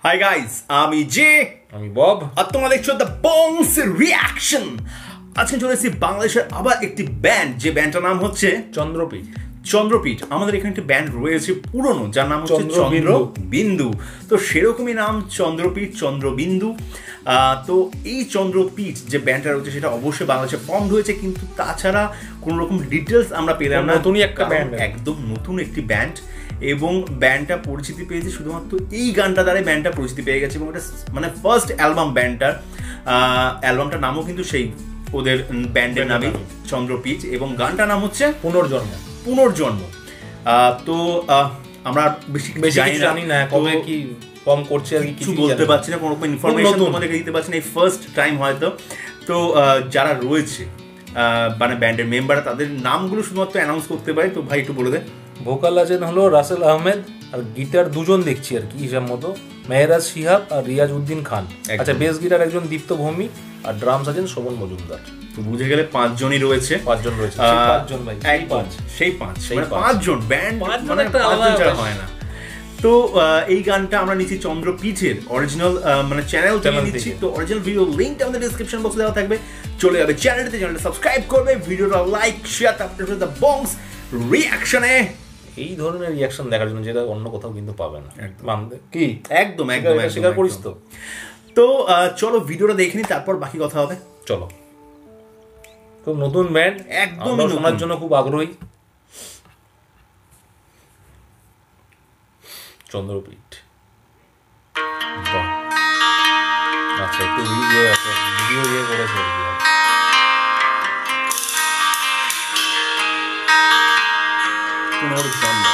Hi guys, আমি J, আমি Bob, আর তোমরা দেখছো দ্য বংস রিয়াকশন। আজকে চলে এসেছি বাংলাদেশের আবার একটি ব্যান্ড, যে ব্যান্ডটার নাম হচ্ছে চন্দ্রপীঠ। আমাদের এখানে একটি ব্যান্ড রয়েছে পুরনো, যার নাম হচ্ছে চন্দ্রবিন্দু। তো সেরকমই নাম চন্দ্রপীঠ, চন্দ্রবিন্দু। তো এই চন্দ্রপীঠ যে ব্যান্ডটা রয়েছে সেটা অবশ্যই বাংলাদেশে ফর্মড হয়েছে, কিন্তু তাছাড়া কোনো রকম ডিটেলস আমরা পেলাম না। নতুনই একটা ব্যান্ড, একদম নতুন একটি ব্যান্ড, এবং ব্যান্ডটা পরিচিতি পেয়েছে শুধুমাত্র এই গানটা দ্বারা। ব্যান্ডটা পরিচিতি পেয়ে গেছে, এবং এটা মানে ফার্স্ট অ্যালবাম ব্যান্ডটার। অ্যালবামটার নামও কিন্তু সেই ওদের ব্যান্ডের নামে চন্দ্রপীঠ, এবং গানটার নাম হচ্ছে পুনর্জন্ম। তো আমরা বেশি জানি না কবে কি ফর্ম করছে, আর কিছু বলতে পারছি না, কোনো রকম ইনফরমেশন তোমাদেরকে দিতে পারছি না এই ফার্স্ট টাইম হয়তো। তো যারা রয়েছে মানে ব্যান্ডের মেম্বার, তাদের নামগুলো শুধুমাত্র অ্যানাউন্স করতে পারি। তো ভাই একটু বলে দে। ভোকাল আছেন হলো রাসেল আহমেদ, আর গিটার দুজন দেখছি আর কি হিসাব মতো, মেহরাজ শিহাব আর রিয়াজ উদ্দিন খান। আচ্ছা, বেস গিটার একজন দীপ্ত ভৌমিক, আর ড্রামস আছেন শোভন মজুমদার। তো বুঝে গেলে পাঁচজন রয়েছে। সেই পাঁচজন ব্যান্ড, মানে পাঁচজন হয় না। তো এই গানটা আমরা নিচ্ছি চন্দ্রপীঠের অরিজিনাল মানে চ্যানেল থেকে নিচ্ছি। তো অরিজিনাল ভিডিও লিঙ্কটা আমাদের ডেসক্রিপশন বক্সে দেওয়া থাকবে, চলে যাবে চ্যানেলটাতে, চ্যানেলটা সাবস্ক্রাইব করবে, ভিডিওটা লাইক শেয়ার, তারপরে দ্য বংস রিয়াকশনে এই ধরনের রিয়াকশন দেখার জন্য, যেটা অন্য কোথাও কিন্তু পাবে না। কি একদম স্বীকার করিস তো? তো চলো ভিডিওটা দেখে নি, তারপর বাকি কথা হবে। চলো। খুব নতুন ব্যান্ড, একদম শোনার জন্য খুব আগ্রহী। চন্দ্রপীঠ। আচ্ছা, একটু ভিডিও করেছে পুনর্জন্ম।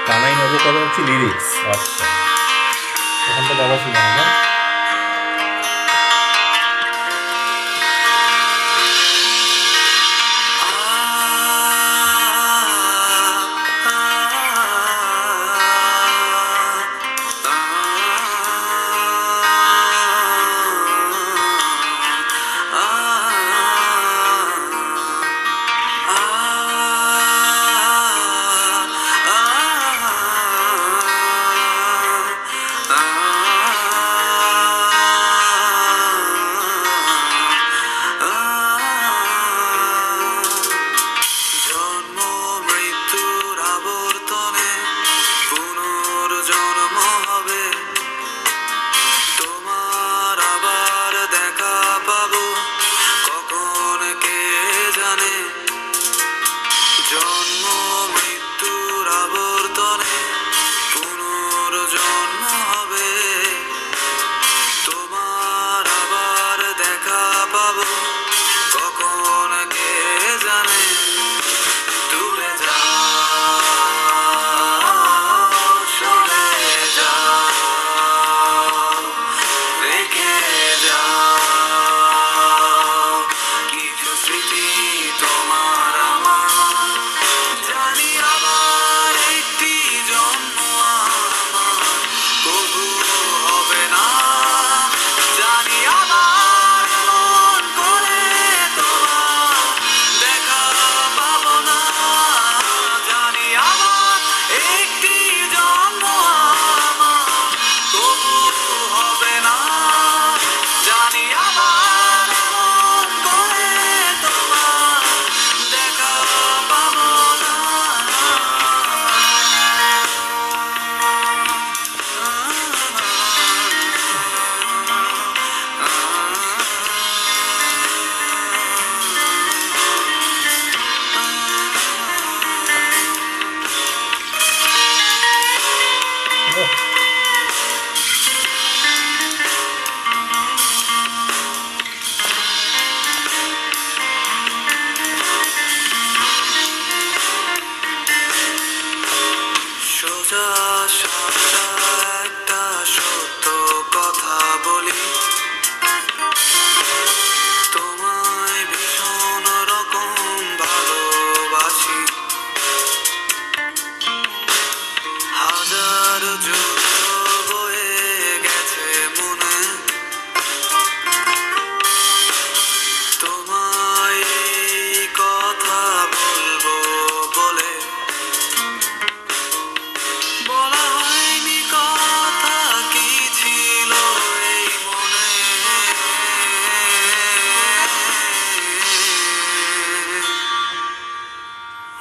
কানাই নগর কথা হচ্ছে লিরিক্স। আচ্ছা, ওখান থেকে আবার শুনে না।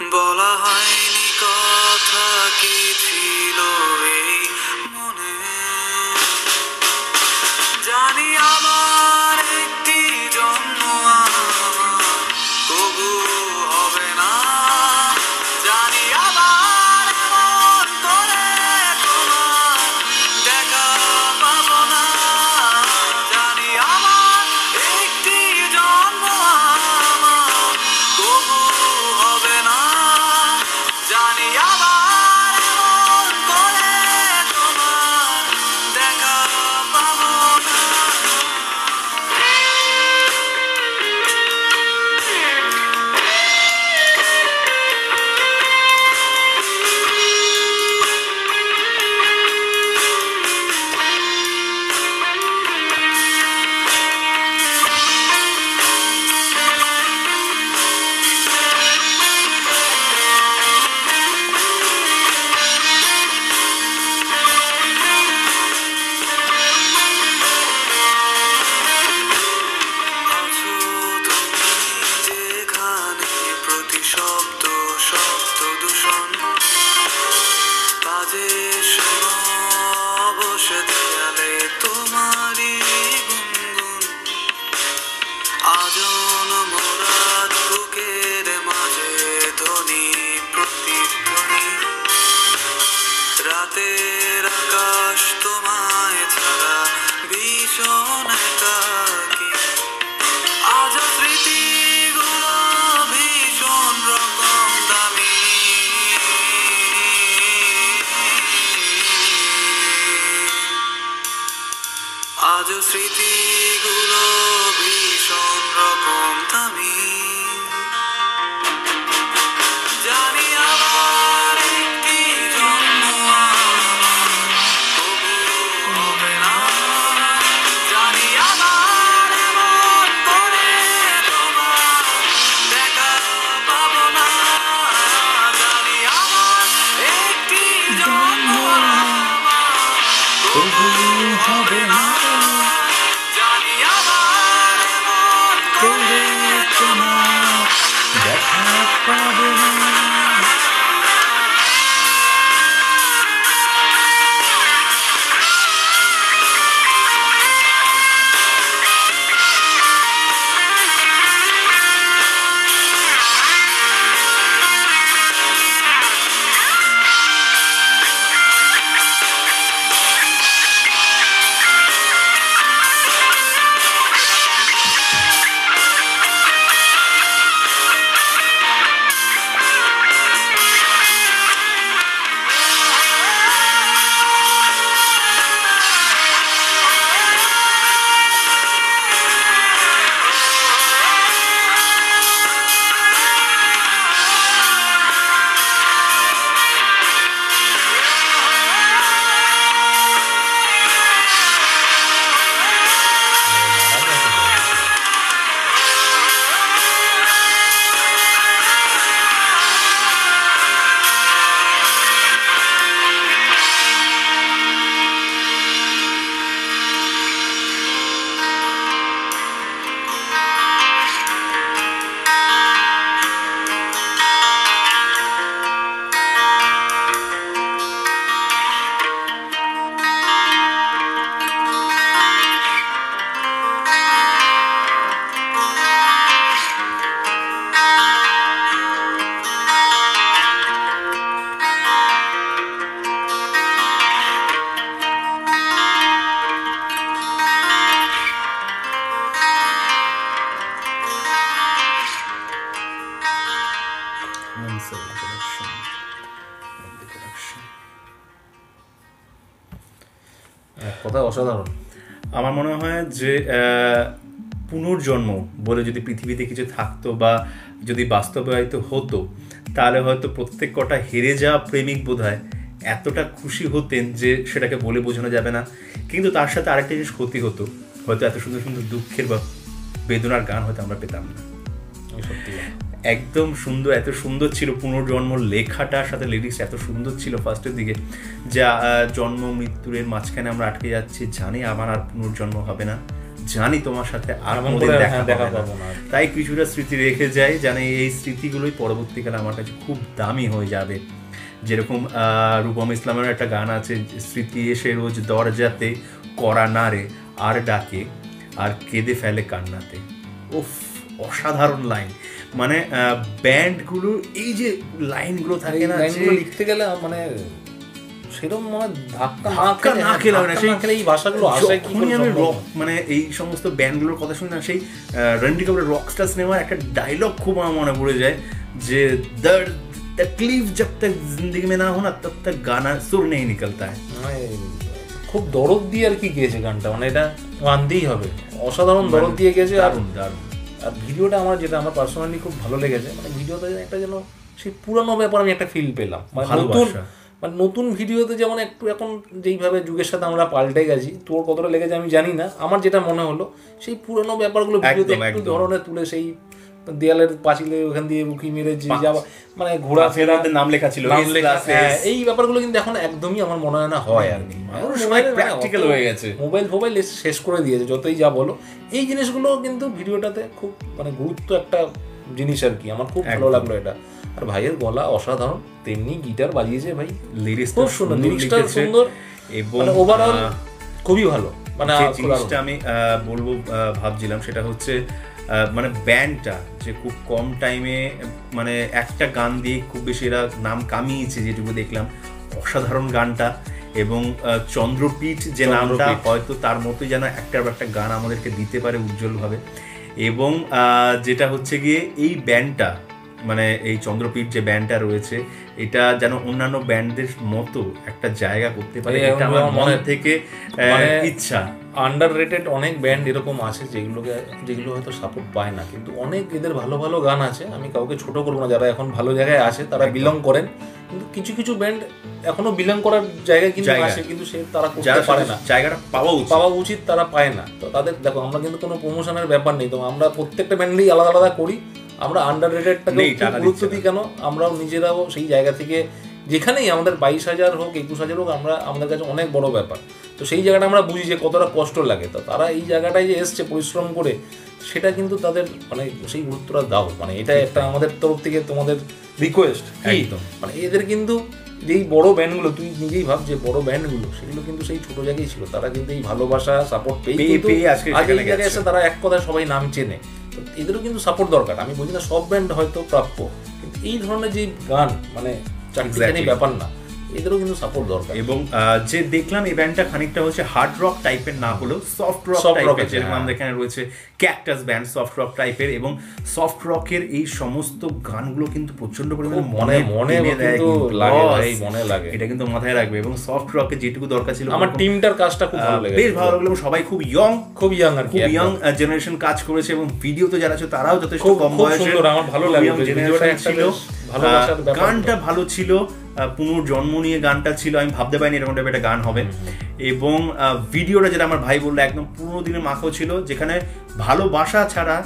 বলা হয়নি কথা কি ছিল এই মনে, জানি আমার একটি জন্ম আমার তবু হবে না, জানি আবার এমন করে তোমার দেখা পাবো না, জানি আমার একটি জন্ম আমার তবু হবে না, জানি আবার এমন করে তোমার দেখা পাবো না। আছো তুমি যেখানে প্রতি শব্দ শব্দ দূষণ, বাজে শোনো বসে দেয়ালে তোমারই গুনগুন, আজন মোরাত বুকের মাঝে ধ্বনি প্রতিধ্বনি, রাতের আকাশ তোমায় ছাড়া ভীষণ একাকী, আজ স্মৃতিগুলো ভীষণ রকম দামি, আজ স্মৃতিগুলো ভীষণ রকম দামি, জানি আবার একটি জন্ম আমার তবু হবে না, জানি আবার এমন করে তোমার দেখা পাবো না, জানি আবার একটি জন্ম আমার তবু হবে না, জানি আবার এমন করে তোমার দেখা পাবো না। কথা অসাধারণ। আমার মনে হয় যে পুনর্জন্ম বলে যদি পৃথিবীতে কিছু থাকতো বা যদি বাস্তবায়িত হতো, তাহলে হয়তো প্রত্যেক কটা হেরে যাওয়া প্রেমিক বোধহয় এতটা খুশি হতেন যে সেটাকে বলে বোঝানো যাবে না। কিন্তু তার সাথে আরেকটা জিনিস ক্ষতি হতো, হয়তো এত সুন্দর সুন্দর দুঃখের বা বেদনার গান হয়তো আমরা পেতাম না। সত্যি একদম সুন্দর, এত সুন্দর ছিল পুনর্জন্ম লেখাটার সাথে লিরিক্স এত সুন্দর ছিল ফার্স্টের দিকে, যা জন্ম মৃত্যুর মাঝখানে আমরা আটকে যাচ্ছি, জানি আমার আর পুনর্জন্ম হবে না, জানি তোমার সাথে আর এমন কোনোদিন করে, দেখা হ্যাঁ, দেখা হবে না। পাবো না। তাই কিছুটা স্মৃতি রেখে যাই, জানি এই স্মৃতিগুলোই পরবর্তীকালে আমার কাছে খুব দামি হয়ে যাবে। যেরকম রূপম ইসলামের একটা গান আছে, স্মৃতি এসে রোজ দরজাতে করা নারে আর ডাকে আর কেঁদে ফেলে কান্নাতে। উফ, অসাধারণ লাইন। মানে ব্যান্ডগুলো এই যে লাইনগুলো থাকে না, লাইনগুলো লিখতে গেলে মানে সেরকম মানে ধাক্কা না খেলে হয় না। সেই এই ভাষাগুলো আসে কি যখনই আমি রক মানে এই সমস্ত ব্যান্ডগুলোর কথা শুনি না, সেই রণবীর কাপুরের রকস্টার সিনেমার একটা ডায়লগ খুব আমার মনে পড়ে যায় যে দর্দ तकलीफ जब तक जिंदगी में ना हो ना तब तक गाना सुर नहीं निकलता है। খুব দরদ দিয়ে আর কি গেয়েছে গানটা, মানে এটা মানতেই হবে, অসাধারণ দরদ দিয়ে গেছে। আর ভিডিওটা আমার যেটা আমার পার্সোনালি খুব ভালো লেগেছে, মানে ভিডিওটা একটা যেন সেই পুরানো ব্যাপার আমি একটা ফিল পেলাম। মানে নতুন ভিডিওতে যেমন একটু এখন যেইভাবে যুগের সাথে আমরা পাল্টে গেছি, তোর কতটা লেগেছে আমি জানি না, আমার যেটা মনে হলো সেই পুরানো ব্যাপারগুলো ভিডিওতে একটু ধরনের তুলে, সেই দেয়ালের পাঁচিলে ওখান দিয়ে উকি মেরে যে যাওয়া, মানে ঘোরাফেরা, নাম লেখা ছিল, এই ব্যাপারগুলো কিন্তু এখন একদমই আমার মনে হয় না হয় আর কি। প্র্যাকটিক্যাল হয়ে গেছে, মোবাইল শেষ করে দিয়েছে যতই যা বলো। এই জিনিসগুলো কিন্তু ভিডিওটাতে খুব মানে গুরুত্ব একটা জিনিস আর কি, আমার খুব ভালো লাগলো এটা। আর ভাইয়ের গলা অসাধারণ, তেমনি গিটার বাজিয়েছে ভাই, লিরিক্স খুব সুন্দর, লিরিক্সটা সুন্দর এবং ওভারঅল খুবই ভালো। মানে জিনিসটা আমি বলবো ভাবছিলাম সেটা হচ্ছে মানে ব্যান্ডটা যে খুব কম টাইমে মানে একটা গান দিয়ে খুব বেশি এরা নাম কামিয়েছে, যেটুকু দেখলাম অসাধারণ গানটা। এবং চন্দ্রপীঠ যে নামটা হয়তো তার মতোই যেন একটার একটা গান আমাদেরকে দিতে পারে উজ্জ্বলভাবে। এবং যেটা হচ্ছে গিয়ে এই ব্যান্ডটা মানে এই চন্দ্রপীঠ যে ব্যান্ডটা রয়েছে, এটা যেন অন্যান্য ব্যান্ডদের মতো একটা জায়গা করতে পারে, এটা আমার মনের থেকে ইচ্ছা। আন্ডাররেটেড অনেক ব্যান্ড এরকম আছে যেগুলো হয়তো সাপোর্ট পায় না, কিন্তু অনেক এদের ভালো ভালো গান আছে। আমি কাউকে ছোট করবো না, যারা এখন ভালো জায়গায় আছে তারা বিলং করেন, কিন্তু কিছু কিছু ব্যান্ড এখনো বিলং করার জায়গায় কিন্তু আছে, কিন্তু তারা করতে পারে না, জায়গাটা পাওয়া উচিত তারা পায় না। তো তাদের দেখো, আমরা কিন্তু কোনো প্রমোশনের ব্যাপার নেই, তো আমরা প্রত্যেকটা ব্যান্ডেই আলাদা আলাদা করি। আমরা আন্ডাররেটেডটাকে গুরুত্ব দিই কেন? আমরাও নিজেরাও সেই জায়গা থেকে, যেখানেই আমাদের 22,000 হোক 21,000 হোক, আমাদের কাছে অনেক বড় ব্যাপার। তো সেই জায়গাটা আমরা বুঝি যে কতটা কষ্ট লাগে। তো তারা এই জায়গাটায় যে এসছে পরিশ্রম করে, সেটা কিন্তু তাদের মানে সেই গুরুত্বটা দাও। মানে এটা একটা আমাদের তরফ থেকে তোমাদের রিকোয়েস্ট, একদম। মানে এদের কিন্তু যেই বড় ব্যান্ডগুলো, তুই নিজেই ভাব যে বড় ব্যান্ডগুলো সেগুলো কিন্তু সেই ছোট জায়গায় ছিল, তারা কিন্তু এই ভালোবাসা সাপোর্ট পেয়ে আজকে জায়গায় এসে তারা এক কথায় সবাই নাম চেনে। তো এদেরও কিন্তু সাপোর্ট দরকার। আমি বলছি না সব ব্যান্ড হয়তো প্রাপ্য, কিন্তু এই ধরনের যে গান মানে চাকরি ব্যাপার না, এদেরও কিন্তু সাপোর্ট দরকার। এবং যে দেখলাম এই ব্যান্ডটা খানিকটা হচ্ছে হার্ড রক টাইপের না হলেও সফট রক টাইপের, যেরকম আমাদের এখানে রয়েছে ক্যাকটাস ব্যান্ড সফট রক টাইপের, এবং সফট রকের এই সমস্ত গানগুলো কিন্তু প্রচন্ড পরিমাণে মনে লাগে, এটা কিন্তু মাথায় রাখবে। এবং সফট রকে যেটুকু দরকার ছিল, আমার টিমটার কাজটা খুব ভালো লেগেছে, বেশ ভালো লাগলো। সবাই খুব ইয়ং আর কি, ইয়ং জেনারেশন কাজ করেছে, এবং ভিডিওতে যারা আছে তারাও যথেষ্ট কম বয়সের। আমার ভালো লাগলো ভিডিওটা ছিল, গানটা ভালো ছিল, পুনর্জন্ম নিয়ে গানটা ছিল, আমি ভাবতে পারিনি এরকম টাইপের একটা গান হবে। এবং ভিডিওটা যেটা আমার ভাই বললো একদম পুরোনো দিনের মাখো ছিল, যেখানে ভালোবাসা ছাড়া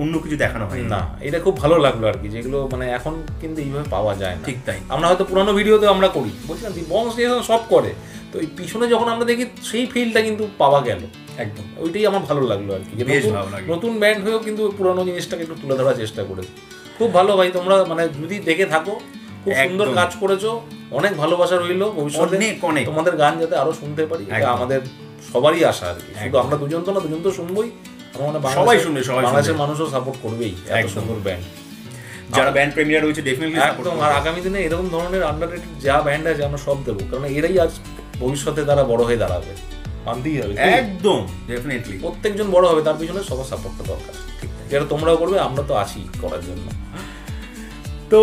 অন্য কিছু দেখানো হয় না। এটা খুব ভালো লাগলো আর কি, যেগুলো মানে এখন কিন্তু এইভাবে পাওয়া যায় না। ঠিক তাই, আমরা হয়তো পুরোনো ভিডিওতে আমরা করি, বলছিলাম বংশ সব করে, তো এই পিছনে যখন আমরা দেখি সেই ফিলটা কিন্তু পাওয়া গেল একদম, ওইটাই আমার ভালো লাগলো আর কি। নতুন ব্যান্ড হয়েও কিন্তু পুরোনো জিনিসটাকে একটু তুলে ধরার চেষ্টা করেছে। খুব ভালো ভাই, তোমরা মানে যদি দেখে থাকো, খুব সুন্দর কাজ করেছো, অনেক ভালোবাসা রইলো ভবিষ্যতে তোমাদের গান যাতে আরো শুনতে পারি, এটা আমাদের সবারই আশা আর কি। শুধু আমরা দুজন তো শুনবোই, সবাই শুনবে, বাংলাদেশের মানুষও সাপোর্ট করবেই এত সুন্দর ব্যান্ড। যারা ব্যান্ড প্রেমিয়ার রয়েছে ডেফিনেটলি একদম। আর আগামী দিনে এরকম ধরনের আন্ডাররেটেড যা ব্যান্ড আছে আমরা সব দেবো, কারণ এরাই আজ ভবিষ্যতে তারা বড় হয়ে দাঁড়াবে, মানতেই হবে একদম। ডেফিনেটলি প্রত্যেকজন বড় হবে, তার পিছনে সবার সাপোর্টটা দরকার, যেটা তোমরাও করবে, আমরা তো আছি করার জন্য। তো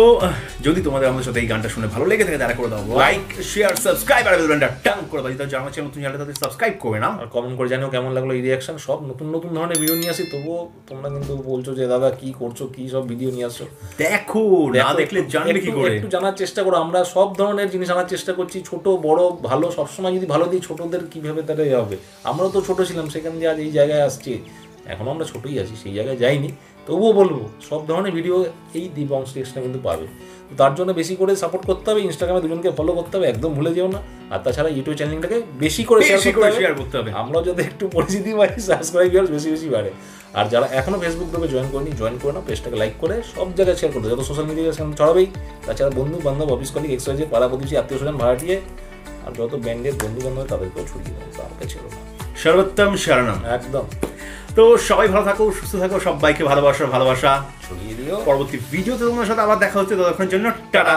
যদি তোমাদের আমাদের সাথে এই গানটা শুনে ভালো লেগে থাকে, তারা করে দাও লাইক, শেয়ার, সাবস্ক্রাইব, আর বেল বাটনটা টান করে দাও। যদি জানা চ্যানেল নতুন চ্যানেল তাদের সাবস্ক্রাইব করবে না, আর কমেন্ট করে জানিও কেমন লাগলো এই রিঅ্যাকশন। সব নতুন নতুন ধরনের ভিডিও নিয়ে আসি, তবুও তোমরা কিন্তু বলছো যে দাদা কি করছো, কি সব ভিডিও নিয়ে আসছো। দেখো, না দেখলে জানবে কি করে, একটু জানার চেষ্টা করো। আমরা সব ধরনের জিনিস আনার চেষ্টা করছি, ছোট বড় ভালো, সবসময় যদি ভালো দিই ছোটদের কিভাবে তারা হবে। আমরাও তো ছোট ছিলাম, সেখান দিয়ে আজ এই জায়গায় আসছি, এখনো আমরা ছোটই আছি, সেই জায়গায় যাইনি, তবুও বলবো সব ধরনের ভিডিও এই দীপংশ টেক্সটা কিন্তু পাবে। তো তার জন্য বেশি করে সাপোর্ট করতে হবে, ইনস্টাগ্রামে দুজনকে ফলো করতে হবে, একদম ভুলে যেও না। আর তাছাড়া ইউটিউব চ্যানেলটাকে বেশি করে শেয়ার করতে হবে, আমরাও যাতে একটু পরিচিতি পাই, সাবস্ক্রাইবার বেশি বেশি বাড়ে। আর যারা এখনো ফেসবুক গ্রুপে জয়েন করে না, পেজটাকে লাইক করে সব জায়গায় শেয়ার করতে, যত সোশ্যাল মিডিয়া ছড়াবেই। তাছাড়া বন্ধু বান্ধব, অফিস কলিগ, এক্সওয়াইজেড, পাড়া প্রতিবেশী, আত্মীয় স্বজন, ভাড়াটিয়ে আর যত ব্যান্ডের বন্ধু বান্ধব তাদেরকেও ছড়িয়ে দেবো, তার কাছে ছিল না সর্বোত্তম শরণম। একদম। তো সবাই ভালো থাকো, সুস্থ থাকো, সবাইকে ভালোবাসা ছড়িয়ে দিও। পরবর্তী ভিডিওতে তোমার সাথে আবার দেখা হচ্ছে, ততক্ষণের জন্য টাটা।